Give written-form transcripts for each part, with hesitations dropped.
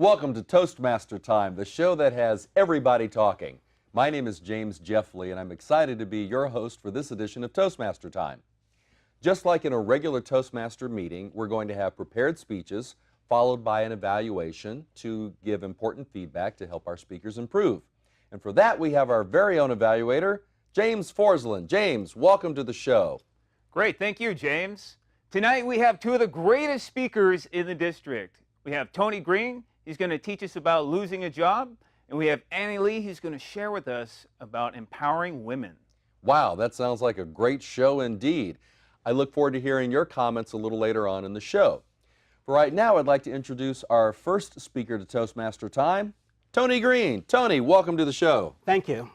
Welcome to Toastmaster Time, the show that has everybody talking. My name is James Jeffley, and I'm excited to be your host for this edition of Toastmaster Time. Just like in a regular Toastmaster meeting, we're going to have prepared speeches followed by an evaluation to give important feedback to help our speakers improve. And for that, we have our very own evaluator, James Forslind. James, welcome to the show. Great, thank you, James. Tonight we have two of the greatest speakers in the district. We have Tony Green. He's going to teach us about losing a job, and we have Annie Lee, who's going to share with us about empowering women. Wow, that sounds like a great show indeed. I look forward to hearing your comments a little later on in the show. For right now, I'd like to introduce our first speaker to Toastmaster Time, Tony Green. Tony, welcome to the show. Thank you.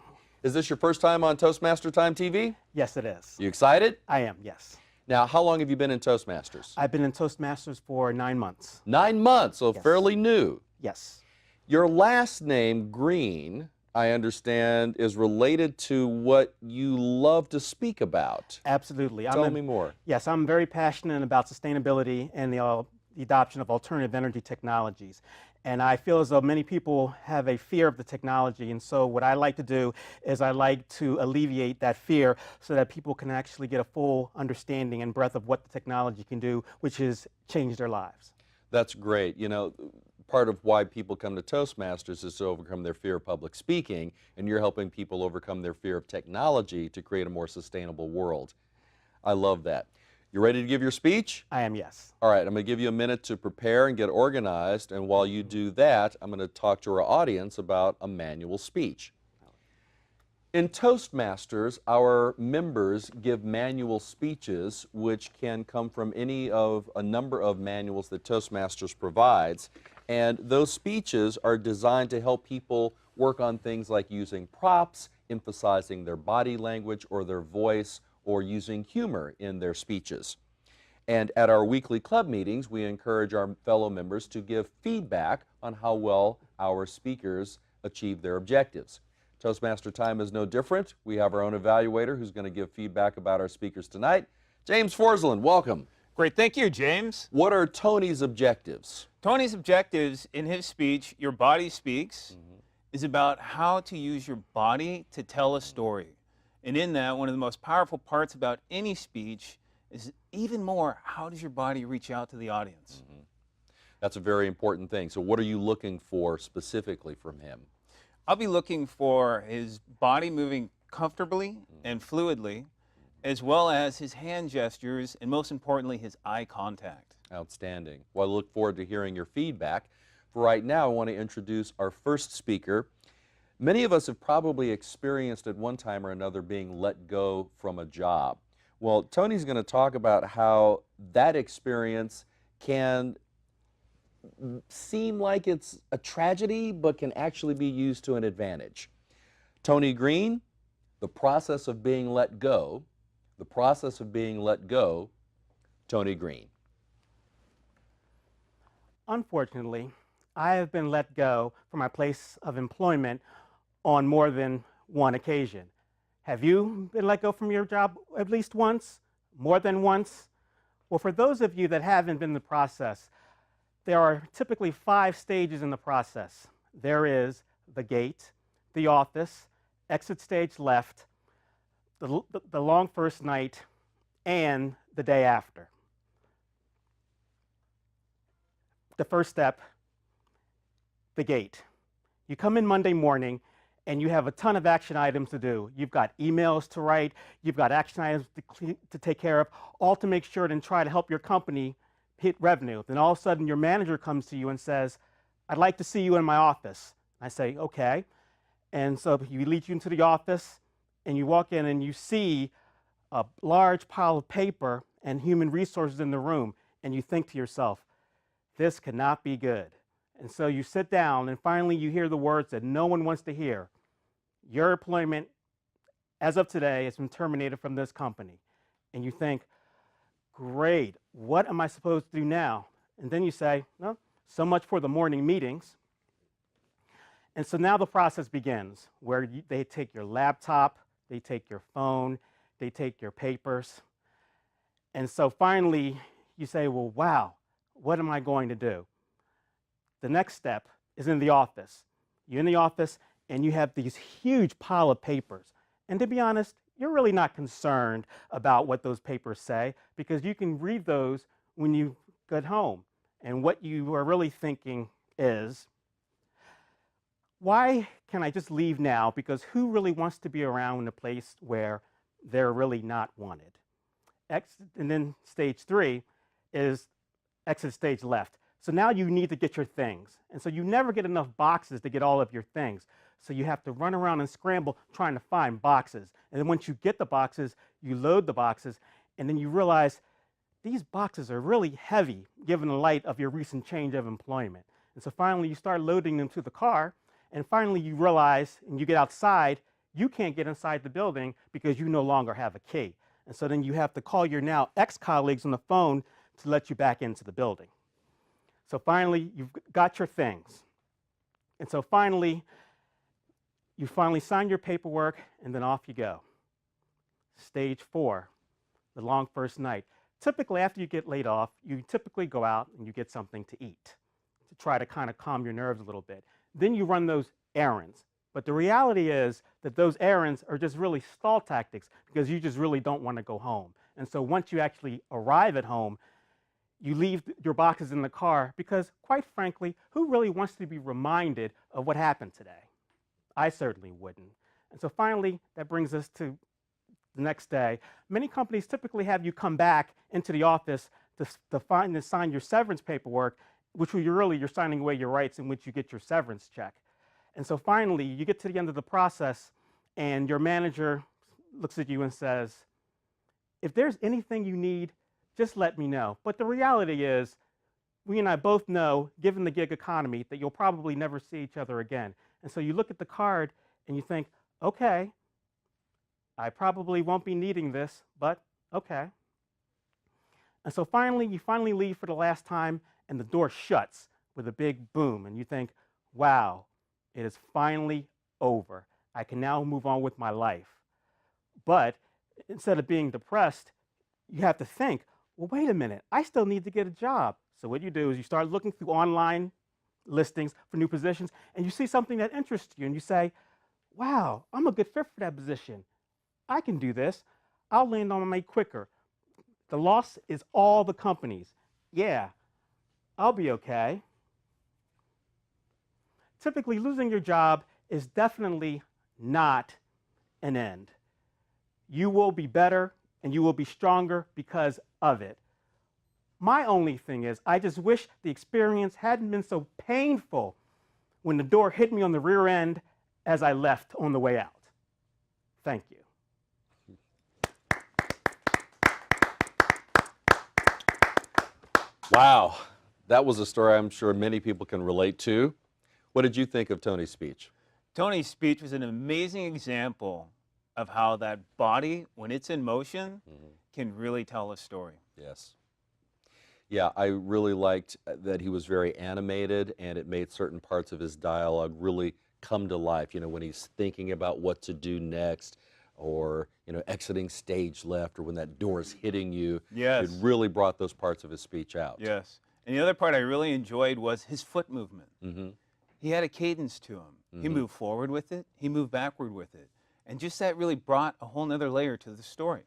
Is this your first time on Toastmaster Time TV? Yes, it is. You excited? I am, yes. Now, how long have you been in Toastmasters? I've been in Toastmasters for 9 months. 9 months, so Yes. fairly new. Yes. Your last name, Green, I understand, is related to what you love to speak about. Absolutely. Tell me more. Yes, I'm very passionate about sustainability and the adoption of alternative energy technologies. And I feel as though many people have a fear of the technology, and so what I like to do is I like to alleviate that fear so that people can actually get a full understanding and breadth of what the technology can do, which is change their lives. That's great. You know, part of why people come to Toastmasters is to overcome their fear of public speaking, and you're helping people overcome their fear of technology to create a more sustainable world. I love that. You ready to give your speech? I am, yes. All right, I'm going to give you a minute to prepare and get organized, and while you do that, I'm going to talk to our audience about a manual speech. In Toastmasters, our members give manual speeches, which can come from any of a number of manuals that Toastmasters provides, and those speeches are designed to help people work on things like using props, emphasizing their body language or their voice, or using humor in their speeches. And at our weekly club meetings, we encourage our fellow members to give feedback on how well our speakers achieve their objectives. Toastmaster Time is no different. We have our own evaluator who's going to give feedback about our speakers tonight. James Forslind, welcome. Great, thank you, James. What are Tony's objectives? Tony's objectives in his speech, Your Body Speaks, is about how to use your body to tell a story. And in that, one of the most powerful parts about any speech is even more, how does your body reach out to the audience? That's a very important thing. So what are you looking for specifically from him? I'll be looking for his body moving comfortably and fluidly, as well as his hand gestures, and most importantly, his eye contact. Outstanding. Well, I look forward to hearing your feedback. For right now, I want to introduce our first speaker. Many of us have probably experienced at one time or another being let go from a job. Well, Tony's going to talk about how that experience can seem like it's a tragedy, but can actually be used to an advantage. Tony Green, the process of being let go, Tony Green. Unfortunately, I have been let go from my place of employment on more than one occasion. Have you been let go from your job at least once? More than once? Well, for those of you that haven't been in the process, there are typically 5 stages in the process. There is the gate, the office, exit stage left, the long first night, and the day after. The first step, the gate. You come in Monday morning, and you have a ton of action items to do. You've got emails to write, you've got action items to take care of, all to make sure and try to help your company hit revenue. Then all of a sudden your manager comes to you and says, I'd like to see you in my office. I say, okay. And so he leads you into the office, and you walk in and you see a large pile of paper and human resources in the room, and you think to yourself, this cannot be good. And so you sit down, and finally you hear the words that no one wants to hear. Your employment, as of today, has been terminated from this company. And you think, great, what am I supposed to do now? And then you say, well, so much for the morning meetings. And so now the process begins, where they take your laptop, they take your phone, they take your papers. And so finally you say, well, wow, what am I going to do? The next step is in the office. You're in the office and you have these huge pile of papers. And to be honest, you're really not concerned about what those papers say because you can read those when you get home. And what you are really thinking is, why can I just leave now? Because who really wants to be around in a place where they're really not wanted? And then stage 3 is exit stage left. So now you need to get your things. And so you never get enough boxes to get all of your things. So you have to run around and scramble trying to find boxes. And then once you get the boxes, you load the boxes, and then you realize these boxes are really heavy given the light of your recent change of employment. And so finally you start loading them to the car, and finally you realize, and you get outside, you can't get inside the building because you no longer have a key. And so then you have to call your now ex-colleagues on the phone to let you back into the building. So finally, you've got your things. And so finally, you sign your paperwork, and then off you go. Stage 4, the long first night. Typically, after you get laid off, you typically go out and you get something to eat to try to kind of calm your nerves a little bit. Then you run those errands. But the reality is that those errands are just really stall tactics because you just really don't want to go home. And so once you actually arrive at home, you leave your boxes in the car because, quite frankly, who really wants to be reminded of what happened today? I certainly wouldn't. And so finally, that brings us to the next day. Many companies typically have you come back into the office to sign your severance paperwork, which you're signing away your rights in which you get your severance check. And so finally, you get to the end of the process, and your manager looks at you and says, if there's anything you need, just let me know. But the reality is, we and I both know, given the gig economy, that you'll probably never see each other again. And so you look at the card and you think, okay, I probably won't be needing this, but okay. And so finally, you leave for the last time, and the door shuts with a big boom, and you think, wow, it is finally over. I can now move on with my life. But instead of being depressed, you have to think, well, wait a minute, I still need to get a job. So what you do is you start looking through online listings for new positions, and you see something that interests you, and you say, wow, I'm a good fit for that position. I can do this. I'll land on my mate quicker. The loss is all the companies. Yeah, I'll be okay. Typically, losing your job is definitely not an end. You will be better and you will be stronger because of it. My only thing is, I just wish the experience hadn't been so painful when the door hit me on the rear end as I left on the way out. Thank you. Wow, that was a story I'm sure many people can relate to. What did you think of Tony's speech? Tony's speech was an amazing example of how that body, when it's in motion, can really tell a story. Yes. Yeah, I really liked that he was very animated, and it made certain parts of his dialogue really come to life. You know, when he's thinking about what to do next, or, you know, exiting stage left, or when that door is hitting you. Yes. It really brought those parts of his speech out. Yes. And the other part I really enjoyed was his foot movement. He had a cadence to him. He moved forward with it. He moved backward with it. And just that really brought a whole nother layer to the story.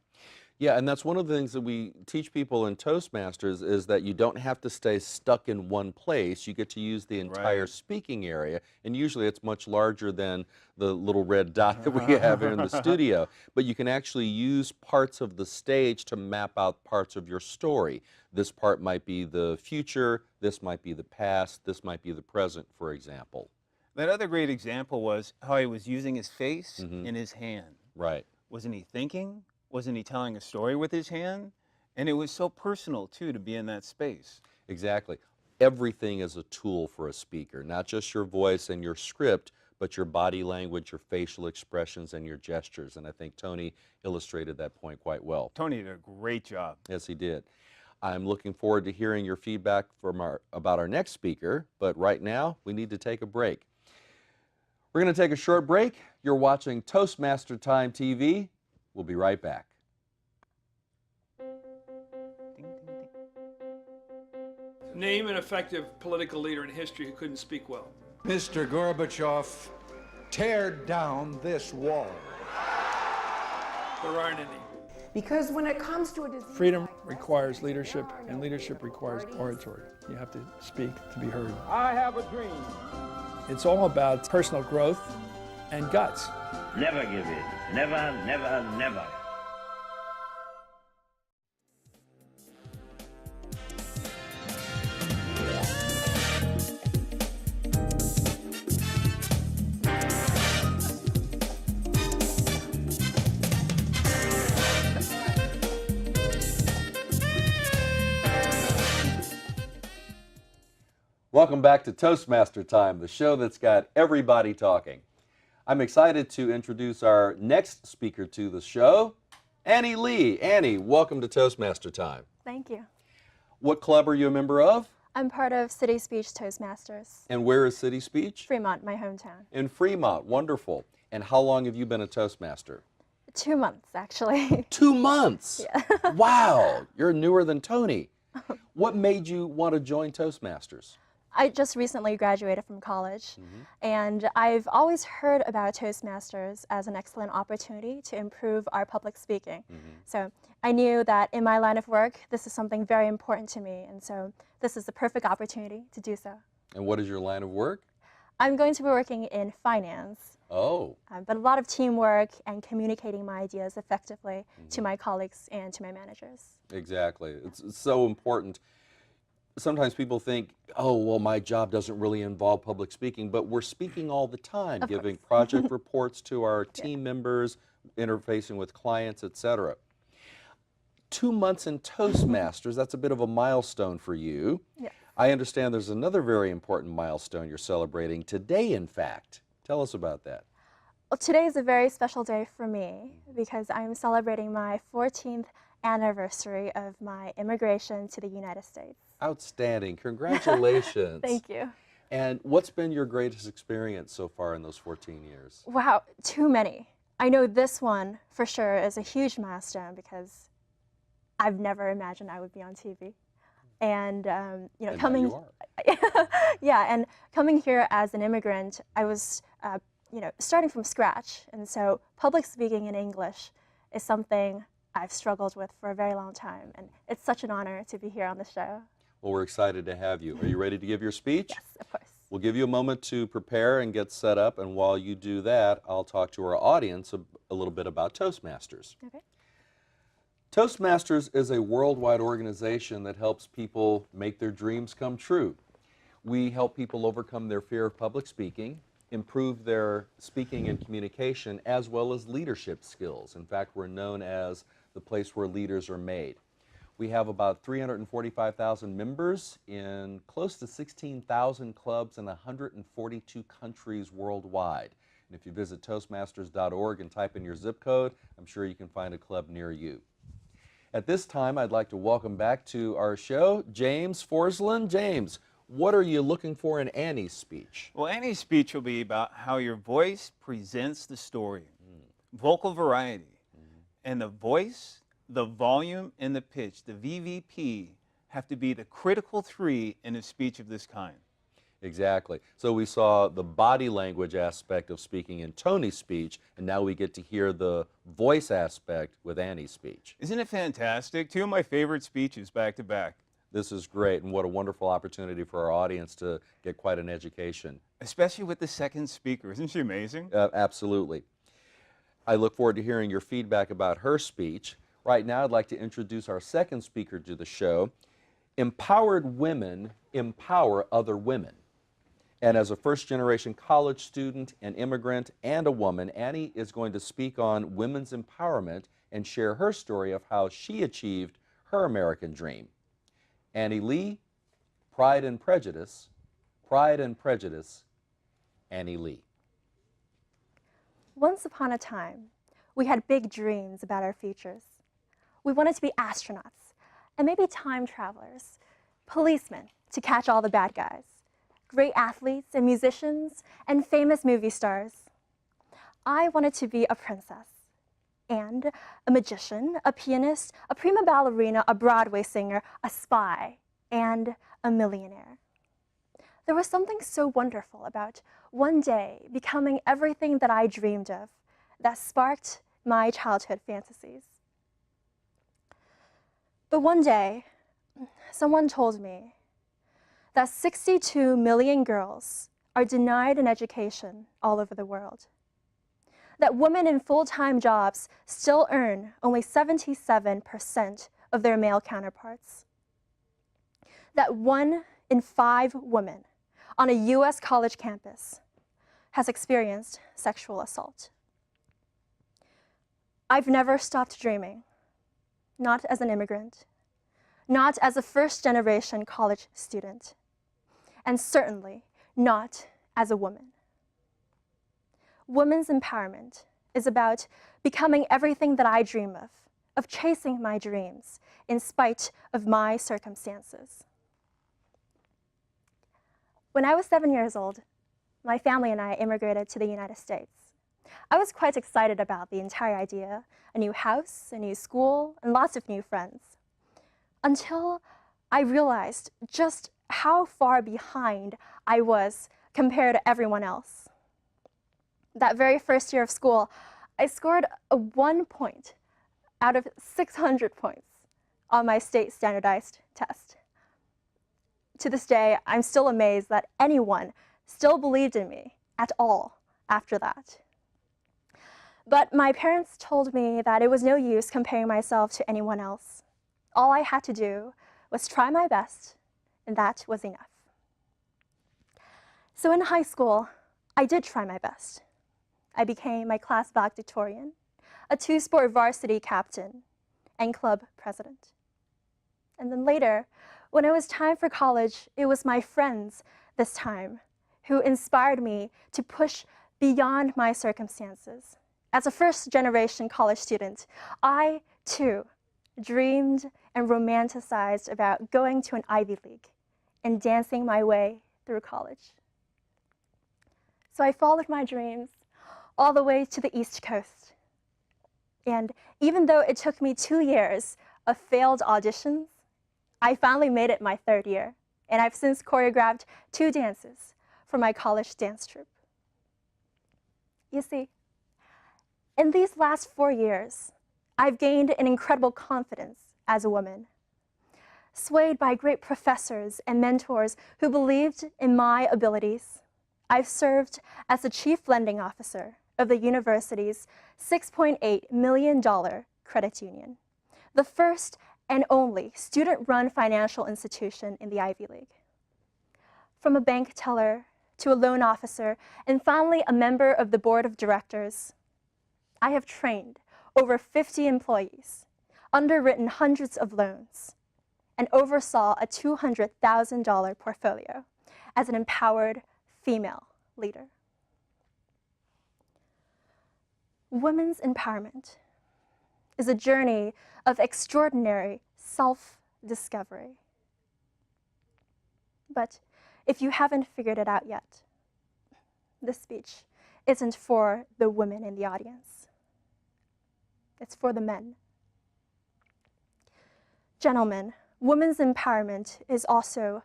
Yeah, and that's one of the things that we teach people in Toastmasters is that you don't have to stay stuck in one place. You get to use the entire speaking area, and usually it's much larger than the little red dot that we have here in the studio. But you can actually use parts of the stage to map out parts of your story. This part might be the future, this might be the past, this might be the present, for example. That other great example was how he was using his face and his hand. Right. Wasn't he thinking? Wasn't he telling a story with his hand? And it was so personal, too, to be in that space. Exactly. Everything is a tool for a speaker, not just your voice and your script, but your body language, your facial expressions, and your gestures. And I think Tony illustrated that point quite well. Tony did a great job. Yes, he did. I'm looking forward to hearing your feedback from about our next speaker, but right now we need to take a break. We're going to take a short break. You're watching Toastmaster Time TV. We'll be right back. Name an effective political leader in history who couldn't speak well. Mr. Gorbachev, tear down this wall. There aren't any. Because when it comes to a disease, Freedom requires leadership, and leadership requires oratory. You have to speak to be heard. I have a dream. It's all about personal growth and guts. Never give in. Never, never, never. Welcome back to Toastmaster Time, the show that's got everybody talking. I'm excited to introduce our next speaker to the show, Annie Lee. Annie, welcome to Toastmaster Time. Thank you. What club are you a member of? I'm part of City Speech Toastmasters. And where is City Speech? Fremont, my hometown. In Fremont, wonderful. And how long have you been a Toastmaster? 2 months, actually. 2 months? Yeah. Wow, you're newer than Tony. What made you want to join Toastmasters? I just recently graduated from college, and I've always heard about Toastmasters as an excellent opportunity to improve our public speaking. So I knew that in my line of work, this is something very important to me, and so this is the perfect opportunity to do so. And what is your line of work? I'm going to be working in finance, Oh, but a lot of teamwork and communicating my ideas effectively to my colleagues and to my managers. exactly. It's so important. Sometimes people think, oh, well, my job doesn't really involve public speaking, but we're speaking all the time, giving project reports to our team members, interfacing with clients, etc. 2 months in Toastmasters, that's a bit of a milestone for you. Yeah. I understand there's another very important milestone you're celebrating today, in fact. Tell us about that. Well, today is a very special day for me because I'm celebrating my 14th anniversary of my immigration to the United States. Outstanding. Congratulations. Thank you. And what's been your greatest experience so far in those 14 years? Wow, too many. I know this one for sure is a huge milestone because I've never imagined I would be on TV. And you know, And coming, now you are. yeah, and coming here as an immigrant, I was, you know, starting from scratch, and so public speaking in English is something I've struggled with for a very long time, and it's such an honor to be here on the show. Well, we're excited to have you. Are you ready to give your speech? Yes, of course. We'll give you a moment to prepare and get set up, and while you do that, I'll talk to our audience a little bit about Toastmasters. Okay. Toastmasters is a worldwide organization that helps people make their dreams come true. We help people overcome their fear of public speaking, improve their speaking and communication, as well as leadership skills. In fact, we're known as the place where leaders are made. We have about 345,000 members in close to 16,000 clubs in 142 countries worldwide. And if you visit Toastmasters.org and type in your zip code, I'm sure you can find a club near you. At this time, I'd like to welcome back to our show James Forslind. James, what are you looking for in Annie's speech? Well, Annie's speech will be about how your voice presents the story, vocal variety, and the voice, the volume, and the pitch, the VVP, have to be the critical three in a speech of this kind. Exactly. So we saw the body language aspect of speaking in Tony's speech, and now we get to hear the voice aspect with Annie's speech. Isn't it fantastic? Two of my favorite speeches back to back. This is great, and what a wonderful opportunity for our audience to get quite an education. Especially with the second speaker. Isn't she amazing? Absolutely. I look forward to hearing your feedback about her speech. Right now, I'd like to introduce our second speaker to the show. Empowered women empower other women. And as a first-generation college student, an immigrant, and a woman, Annie is going to speak on women's empowerment and share her story of how she achieved her American dream. Annie Lee, Pride and Prejudice, Annie Lee. Once upon a time, we had big dreams about our futures. We wanted to be astronauts, and maybe time travelers, policemen to catch all the bad guys, great athletes and musicians, and famous movie stars. I wanted to be a princess, and a magician, a pianist, a prima ballerina, a Broadway singer, a spy, and a millionaire. There was something so wonderful about one day becoming everything that I dreamed of that sparked my childhood fantasies. But one day, someone told me that 62 million girls are denied an education all over the world, that women in full-time jobs still earn only 77% of their male counterparts, that 1 in 5 women on a US college campus has experienced sexual assault. I've never stopped dreaming, not as an immigrant, not as a first-generation college student, and certainly not as a woman. Women's empowerment is about becoming everything that I dream of chasing my dreams in spite of my circumstances. When I was 7 years old, my family and I immigrated to the United States. I was quite excited about the entire idea, a new house, a new school, and lots of new friends, until I realized just how far behind I was compared to everyone else. That very first year of school, I scored a 1 point out of 600 points on my state standardized test. To this day, I'm still amazed that anyone still believed in me at all after that. But my parents told me that it was no use comparing myself to anyone else. All I had to do was try my best, and that was enough. So in high school, I did try my best. I became my class valedictorian, a 2-sport varsity captain, and club president. And then later, when it was time for college, it was my friends this time who inspired me to push beyond my circumstances. As a first-generation college student, I, too, dreamed and romanticized about going to an Ivy League and dancing my way through college. So I followed my dreams all the way to the East Coast. And even though it took me 2 years of failed auditions, I finally made it my 3rd year, and I've since choreographed 2 dances for my college dance troupe. You see, in these last 4 years, I've gained an incredible confidence as a woman, swayed by great professors and mentors who believed in my abilities. I've served as the chief lending officer of the university's $6.8 million credit union, the first and only student-run financial institution in the Ivy League. From a bank teller to a loan officer, and finally a member of the board of directors, I have trained over 50 employees, underwritten hundreds of loans, and oversaw a $200,000 portfolio as an empowered female leader. Women's empowerment is a journey of extraordinary self-discovery. But if you haven't figured it out yet, this speech isn't for the women in the audience. It's for the men. Gentlemen, women's empowerment is also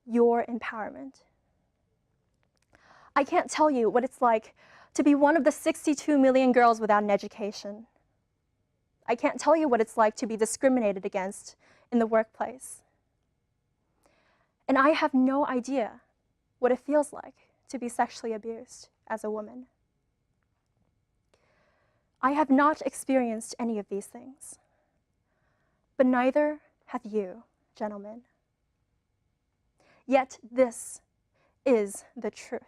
your empowerment. I can't tell you what it's like to be one of the 62 million girls without an education. I can't tell you what it's like to be discriminated against in the workplace. And I have no idea what it feels like to be sexually abused as a woman. I have not experienced any of these things, but neither have you, gentlemen. Yet this is the truth.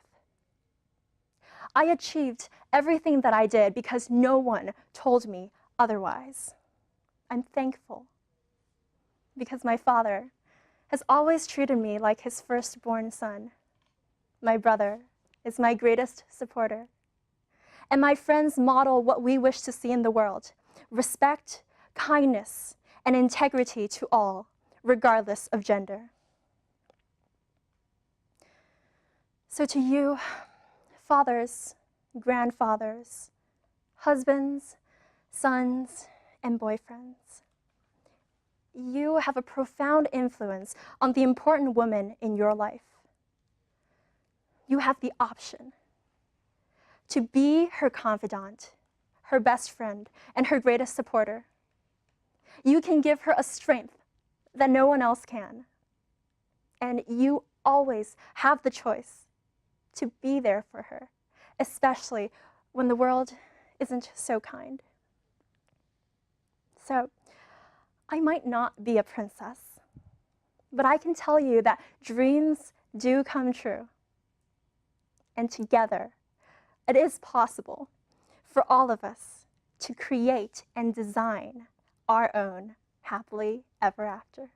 I achieved everything that I did because no one told me otherwise. I'm thankful because my father has always treated me like his firstborn son. My brother is my greatest supporter. And my friends model what we wish to see in the world: respect, kindness, and integrity to all, regardless of gender. So to you, fathers, grandfathers, husbands, sons, and boyfriends, you have a profound influence on the important women in your life. you have the option to be her confidant, her best friend, and her greatest supporter. You can give her a strength that no one else can. And you always have the choice to be there for her, especially when the world isn't so kind. So, I might not be a princess, but I can tell you that dreams do come true. And together, it is possible for all of us to create and design our own happily ever after.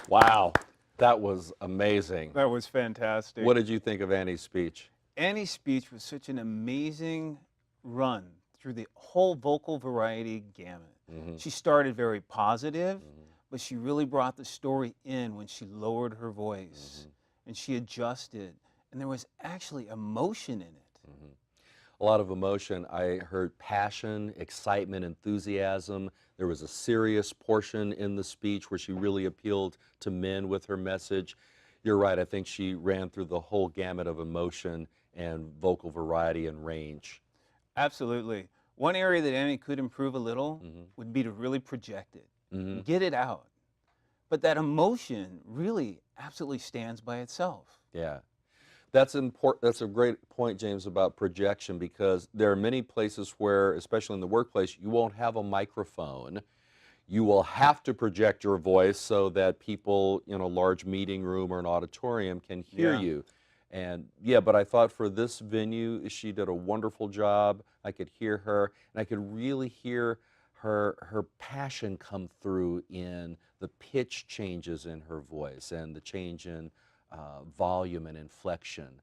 Wow, that was amazing. That was fantastic. What did you think of Annie's speech? Annie's speech was such an amazing run through the whole vocal variety gamut. She started very positive, but she really brought the story in when she lowered her voice and she adjusted, and there was actually emotion in it. A lot of emotion. I heard passion, excitement, enthusiasm. There was a serious portion in the speech where she really appealed to men with her message. You're right, I think she ran through the whole gamut of emotion and vocal variety and range. Absolutely. One area that Annie could improve a little would be to really project it, get it out. But that emotion really absolutely stands by itself. Yeah. That's important. That's a great point, James, about projection, because there are many places where, especially in the workplace, you won't have a microphone. You will have to project your voice so that people in a large meeting room or an auditorium can hear you. And yeah, but I thought for this venue, she did a wonderful job. I could hear her, and I could really hear her passion come through in the pitch changes in her voice and the change in volume and inflection.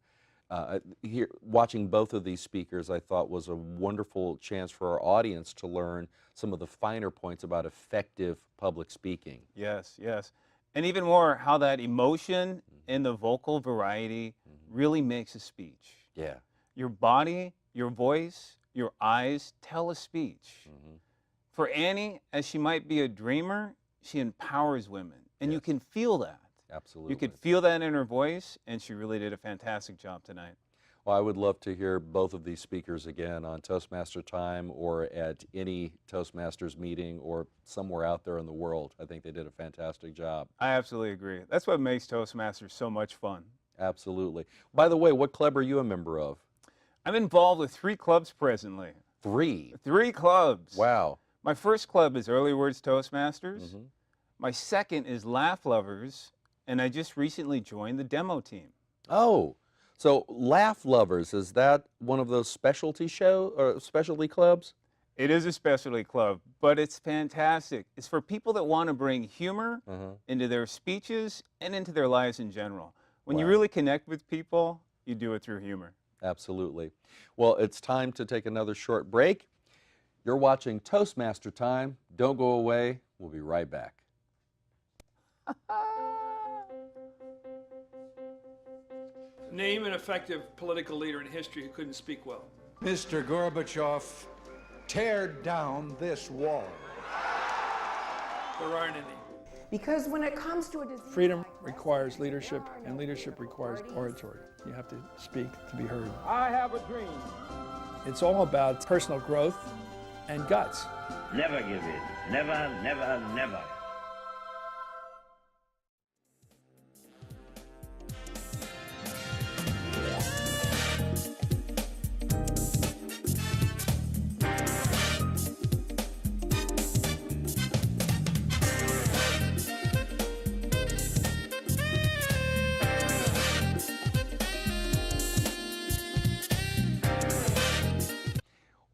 Watching both of these speakers, I thought was a wonderful chance for our audience to learn some of the finer points about effective public speaking. Yes, yes. And even more, how that emotion and the vocal variety really makes a speech. Yeah. Your body, your voice, your eyes tell a speech. For Annie, as she might be a dreamer, she empowers women, and you can feel that. Absolutely. You could feel that in her voice, and she really did a fantastic job tonight. Well, I would love to hear both of these speakers again on Toastmaster Time or at any Toastmasters meeting or somewhere out there in the world. I think they did a fantastic job. I absolutely agree. That's what makes Toastmasters so much fun. Absolutely. By the way, what club are you a member of? I'm involved with 3 clubs presently. 3? 3 clubs. Wow. My first club is Early Words Toastmasters. My second is Laugh Lovers, and I just recently joined the demo team. Oh, so Laugh Lovers, is that one of those specialty specialty clubs? It is a specialty club, but it's fantastic. It's for people that want to bring humor into their speeches and into their lives in general. When you really connect with people, you do it through humor. Absolutely. Well, it's time to take another short break. You're watching Toastmaster Time. Don't go away. We'll be right back. Name an effective political leader in history who couldn't speak well. Mr. Gorbachev, tear down this wall. There aren't any. Because when it comes to a disease, Freedom requires leadership, and leadership requires oratory. You have to speak to be heard. I have a dream. It's all about personal growth and guts. Never give in. Never, never, never.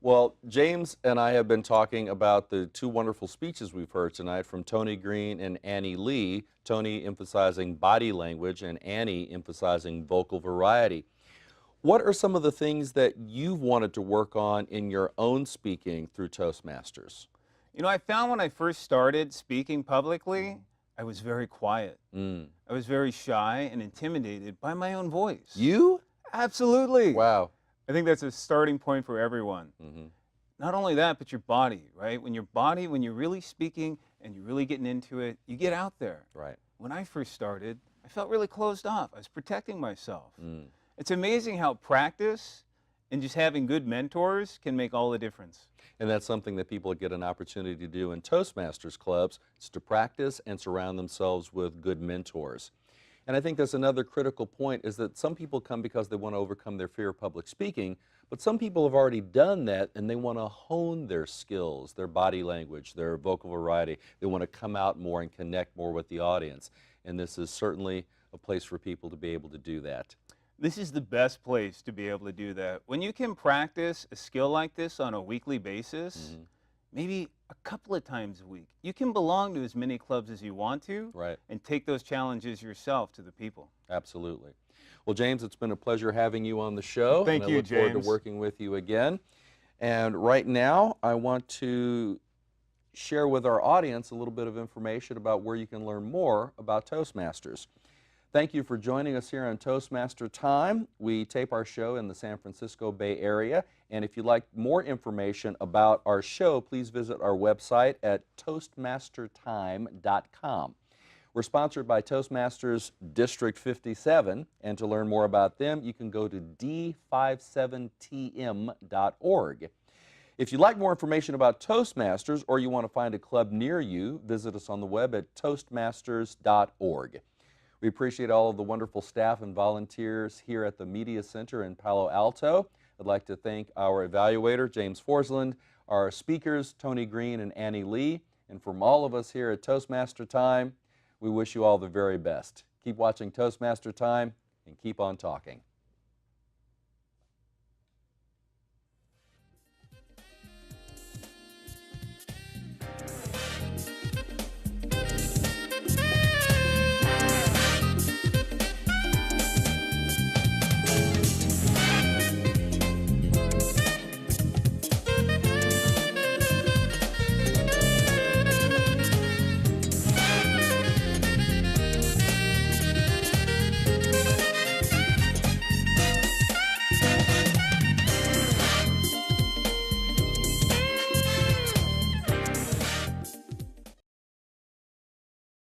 Well, James and I have been talking about the 2 wonderful speeches we've heard tonight from Tony Green and Annie Lee, Tony emphasizing body language and Annie emphasizing vocal variety. What are some of the things that you've wanted to work on in your own speaking through Toastmasters? You know, I found when I first started speaking publicly, I was very quiet. I was very shy and intimidated by my own voice. You? Absolutely. Wow. I think that's a starting point for everyone. Not only that, but your body, right? When you're really speaking and you're really getting into it, you get out there. Right. When I first started, I felt really closed off. I was protecting myself. It's amazing how practice and just having good mentors can make all the difference. And that's something that people get an opportunity to do in Toastmasters clubs, is to practice and surround themselves with good mentors. And I think that's another critical point, is that some people come because they want to overcome their fear of public speaking, but some people have already done that and they want to hone their skills, their body language, their vocal variety. They want to come out more and connect more with the audience. And this is certainly a place for people to be able to do that. This is the best place to be able to do that. When you can practice a skill like this on a weekly basis, maybe a couple of times a week, you can belong to as many clubs as you want to, Right. and take those challenges yourself to the people. Absolutely. Well, James, it's been a pleasure having you on the show. Thank and you, I look forward James. to working with you again. And right now, I want to share with our audience a little bit of information about where you can learn more about Toastmasters. Thank you for joining us here on Toastmaster Time. We tape our show in the San Francisco Bay Area, and if you'd like more information about our show, please visit our website at toastmastertime.com. We're sponsored by Toastmasters District 57, and to learn more about them, you can go to d57tm.org. If you'd like more information about Toastmasters, or you want to find a club near you, visit us on the web at toastmasters.org. We appreciate all of the wonderful staff and volunteers here at the Media Center in Palo Alto. I'd like to thank our evaluator, James Forslind, our speakers, Tony Green and Annie Lee, and from all of us here at Toastmaster Time, we wish you all the very best. Keep watching Toastmaster Time and keep on talking.